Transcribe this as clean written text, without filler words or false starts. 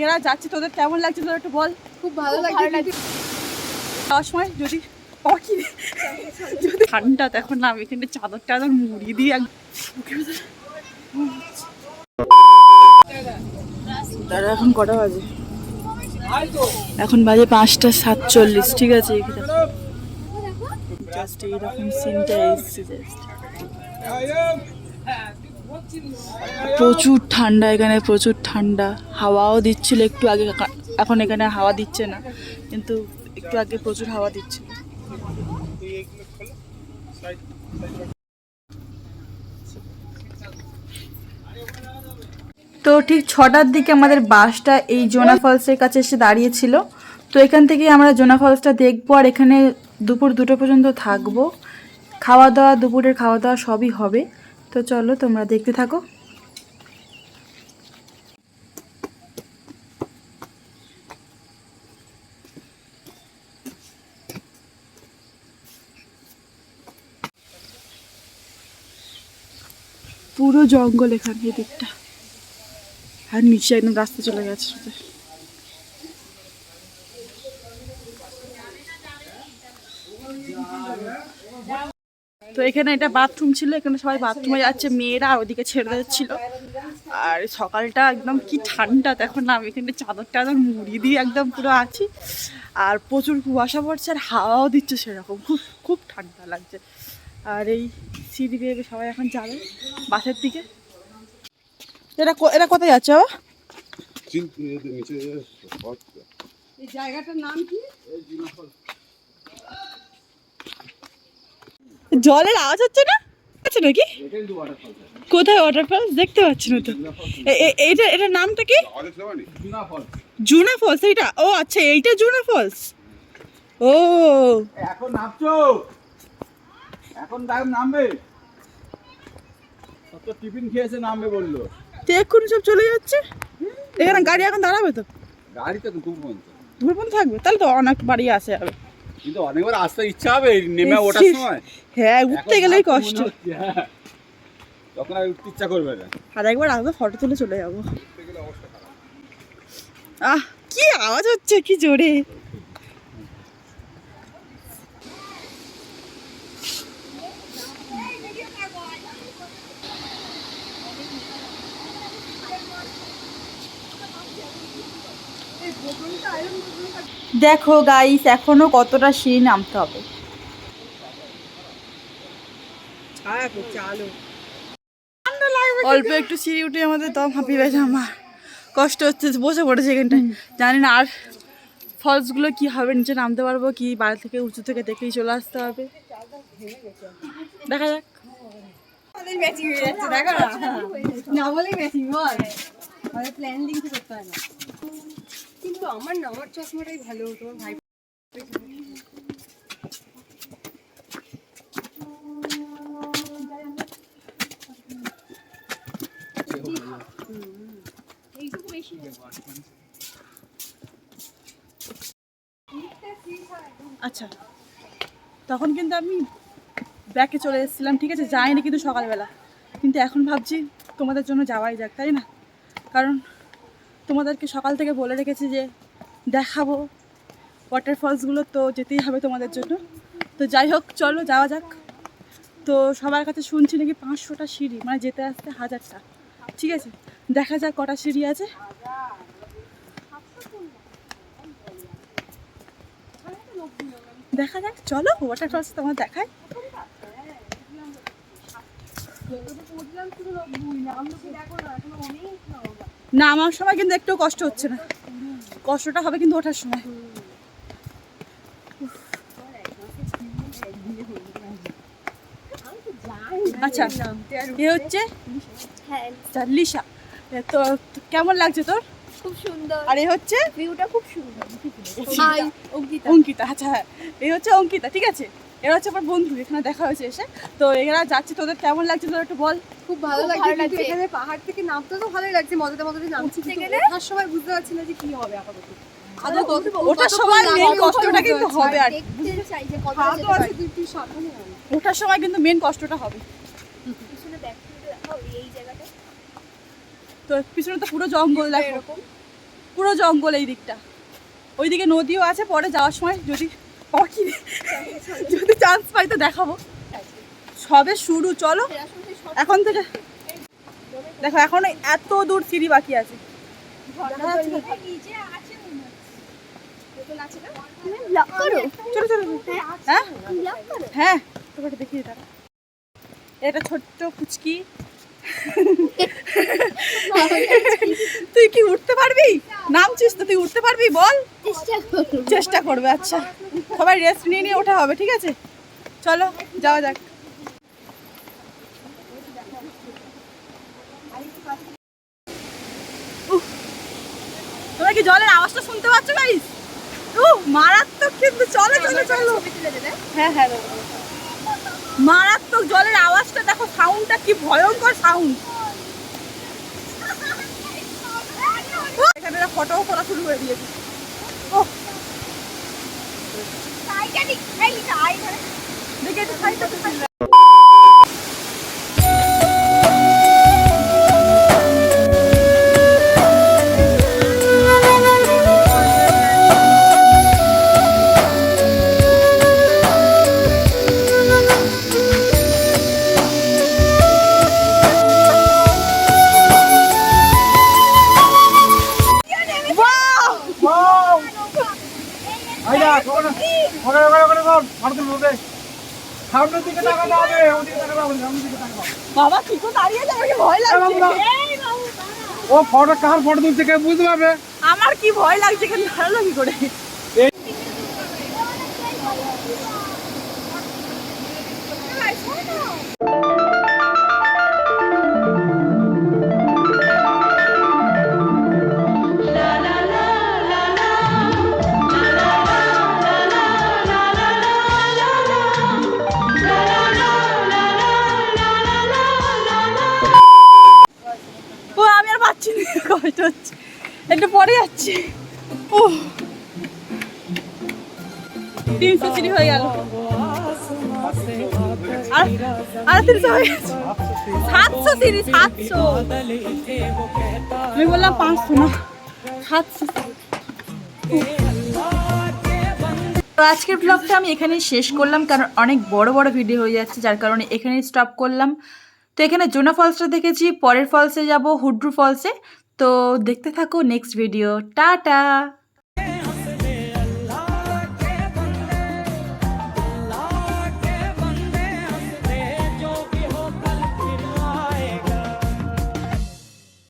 এরা যাচ্ছি, তোদের কেমন লাগছে তোদের একটু বল। খুব ভালো লাগছে। যাওয়ার সময় যদি ঠান্ডা তখন না আমি এখানে চাদর টাদর মুড়ি দিয়ে দাদা এখন কটা বাজে? এখন বাজে 5:47, ঠিক আছে। জাস্ট এইরকম সিনটা এসছে জাস্ট। প্রচুর ঠান্ডা এখানে, প্রচুর ঠান্ডা। হাওয়াও দিচ্ছিল একটু আগে, এখন এখানে হাওয়া দিচ্ছে না, কিন্তু একটু আগে প্রচুর হাওয়া দিচ্ছিল। তো ঠিক 6টার দিকে আমাদের বাসটা এই জোনা ফলসের কাছে এসে দাঁড়িয়েছিল। তো এখান থেকে আমরা জোনা ফলসটা দেখবো, আর এখানে দুপুর 2টা পর্যন্ত থাকবো। খাওয়া দাওয়া, দুপুরের খাওয়া দাওয়া সবই হবে। তো চলো তোমরা দেখতে থাকো। পুরো জঙ্গল এখানে এই দিকটা, আর নিচে একদম রাস্তা চলে গেছে। তো এখানে এটা বাথরুম ছিল, এখানে সবাই বাথরুমে যাচ্ছে, মেয়েরা আর ওদিকে ছেড়ে যাচ্ছিল। আর সকালটা একদম কি ঠান্ডা, এখন না আমি এখানে চাদর টাদর মুড়ি দিয়ে একদম পুরো আছি। আর প্রচুর কুয়াশা পড়ছে, আর হাওয়াও দিচ্ছে সেরকম, খুব খুব ঠান্ডা লাগছে। আর এই সিঁড়ি দিয়ে সবাই এখন যাবে বাসের দিকে। এরা কোথায় যাচ্ছে বাবা? এই জায়গাটার নাম কি? জলের আওয়াজ হচ্ছে না, আচ্ছা নাকি? কোথায় ওয়াটারফল দেখতে পাচ্ছি না তো। এটার নামটা কি? জুনা ফলস। এইটা? ও আচ্ছা, এইটা জুনা ফলস। ও এখন নামছো, এখন নামবে, সব তো টিফিন খেয়েছে, নামবে বললো। তো এক্ষুনি সব চলে যাচ্ছে। এখানে গাড়ি এখন দাঁড়াবে তো? গাড়ি তো দূর পর্যন্ত থাকবে, তাহলে তো অনেক বাড়ি আসে যাবে। কিন্তু অনেকবার আসতে ইচ্ছা হবে নেমে ওঠার সময়। হ্যাঁ, উঠতে গেলেই কষ্ট, তখন আর উঠতে ইচ্ছা করবে না। আর একবার আসবে ফটো তুলে চলে যাবো। কি আওয়াজ হচ্ছে, কি জোরে। দেখো গাইস, এখনো কতটা সিঁড়ি নামতে হবে। অল্প একটু সিঁড়ি উঠে আমাদের দম হাঁপিয়ে গেছে, আমার কষ্ট হচ্ছে, বসে পড়েছে এখানটায়। জানি না আর ফলসগুলো কি হবে, নিচে নামতে পারবো কি, বাড়ি থেকে উঁচু থেকে দেখেই চলে আসতে হবে। দেখা যাক। কিন্তু আমার নামার চশমাটাই ভালো, তোমার ভাই আচ্ছা, তখন কিন্তু আমি ব্যাকে চলে এসেছিলাম, ঠিক আছে, যাইনি কিন্তু সকালবেলা। কিন্তু এখন ভাবছি তোমাদের জন্য যাওয়াই যাক, তাই না? কারণ তোমাদেরকে সকাল থেকে বলে রেখেছি যে দেখাবো ওয়াটারফলসগুলো, তো যেতেই হবে তোমাদের জন্য। তো যাই হোক, চলো যাওয়া যাক। তো সবার কাছে শুনছি নাকি 500টা সিঁড়ি, মানে যেতে আসতে 1000টা। ঠিক আছে, দেখা যাক কটা সিঁড়ি আছে। দেখা যাক, চলো ওয়াটারফলস তোমার দেখায়। না, আমার সময় কিন্তু একটু কষ্ট হচ্ছে না, কষ্টটা হবে কিন্তু ওঠার সময়। আচ্ছা, এ হচ্ছে লিসা। তো কেমন লাগছে তোর? খুব সুন্দর। আর এ হচ্ছে ভিউটা খুব সুন্দর। অঙ্কিতা। আচ্ছা, হ্যাঁ, এই হচ্ছে অঙ্কিতা, ঠিক আছে। এরা হচ্ছে আমার বন্ধু, এখানে দেখা হয়েছে এসে। তো এরা যাচ্ছে, তোদের কেমন লাগছে তোর একটু বল। খুব ভালো লাগছে। এখানে পাহাড় থেকে নামতে তো ভালোই লাগছে, মজাতে নামছি। ওঠার সময় বুঝতে পারছি না যে কি হবে আপাতত। ওঠার সময় মেন কষ্টটা কিন্তু হবে, আর দেখতে চাই যে কত আছে, তুই সাবধানে নাম। ওঠার সময় কিন্তু মেন কষ্টটা হবে। পিছনে দেখাও এই জায়গাটা, তো পিছনে তো পুরো জঙ্গল, দেখো এরকম পুরো জঙ্গল এই দিকটা, ওইদিকে নদীও আছে, পরে যাওয়ার সময় যদি যদি চান্স পাই তো দেখাবো। সবে শুরু, চলো এখন থেকে দেখো, এখন এত দূর সিঁড়ি বাকি আছে। চলো চলো, হ্যাঁ হ্যাঁ তোমাকে দেখিয়ে দাও, এটা ছোট্ট পুচকি। তুই কি উঠতে পারবি? নামছিস তো, তুই উঠতে পারবি বল? চেষ্টা করবে। আচ্ছা, সবাই রেস্ট নিয়ে নিয়ে ওঠা হবে, ঠিক আছে? চলো যাওয়া যাক। তোমরা কি জলের আওয়াজটা শুনতে পাচ্ছ গাইস? মারাত্মক কিন্তু। চলো চলো চলো, হ্যাঁ হ্যাঁ মারাত্মক জলের আওয়াজটা দেখো, সাউন্ডটা কি ভয়ঙ্কর সাউন্ড। এখানে ফটোও করা শুরু করে দিয়েছে। দেখে একটু সাইড করতে পারবে? বাবা কি করে দাঁড়িয়ে যাবে, কি ভয় লাগছে। ও ফটো কার ফটো তুলছে কে বুঝতে পারবে? আমার কি ভয় লাগছে, কেন দাঁড়ালো কি করে? আমি আর পাচ্ছি না, কষ্ট হচ্ছে, একটু পরে যাচ্ছি। ও 300 সিঁড়ি হয়ে গেল, আর 300 হয়ে গেছে, 700 সিঁড়ি, 700। আমি বললাম 500 না, 700। তো আজকের ব্লগটা আমি এখানেই শেষ করলাম, কারণ অনেক বড় বড় ভিডিও হয়ে যাচ্ছে, যার কারণে এখানেই স্টপ করলাম। তো এখানে জোনা ফলসটা দেখেছি, পরের ফলসে যাব হুড্রু ফলসে। তো দেখতে থাকো নেক্সট ভিডিও। টাটা।